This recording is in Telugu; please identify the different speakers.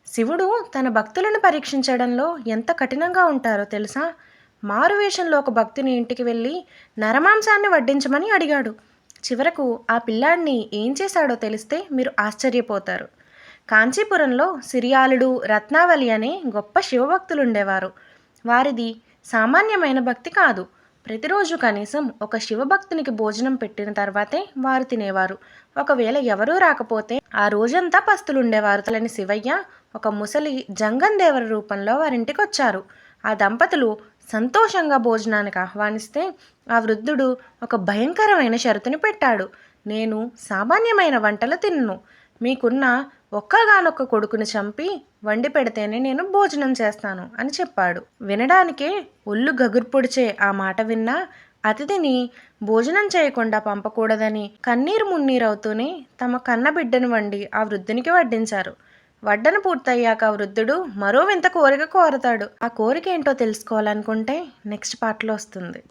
Speaker 1: శివుడు తన భక్తులను పరీక్షించడంలో ఎంత కఠినంగా ఉంటారో తెలుసా? మారువేషంలో ఒక భక్తుని ఇంటికి వెళ్ళి నరమాంసాన్ని వడ్డించమని అడిగాడు. చివరకు ఆ పిల్లాడిని ఏం చేశాడో తెలిస్తే మీరు ఆశ్చర్యపోతారు. కాంచీపురంలో సిరియాలుడు, రత్నావళి అనే గొప్ప శివభక్తులుండేవారు. వారిది సామాన్యమైన భక్తి కాదు. ప్రతిరోజు కనీసం ఒక శివభక్తునికి భోజనం పెట్టిన తర్వాతే వారు తినేవారు. ఒకవేళ ఎవరూ రాకపోతే ఆ రోజంతా పస్తులుండేవారు. తలని శివయ్య ఒక ముసలి జంగందేవర రూపంలో వారింటికి వచ్చారు. ఆ దంపతులు సంతోషంగా భోజనానికి ఆహ్వానిస్తే ఆ వృద్ధుడు ఒక భయంకరమైన షరతుని పెట్టాడు. నేను సామాన్యమైన వంటలు తిన్ను. మీకున్న ఒక్కగానొక్క కొడుకుని చంపి వండి పెడితేనే నేను భోజనం చేస్తాను అని చెప్పాడు. వినడానికే ఒళ్ళు గగుర్పొడిచే ఆ మాట విన్నా అతిథిని భోజనం చేయకుండా పంపకూడదని కన్నీరు మున్నీరవుతూనే తమ కన్న బిడ్డను వండి ఆ వృద్ధునికి వడ్డించారు. వడ్డన పూర్తయ్యాక వృద్ధుడు మరో వింత కోరిక కోరతాడు. ఆ కోరిక ఏంటో తెలుసుకోవాలనుకుంటే నెక్స్ట్ పార్ట్లో వస్తుంది.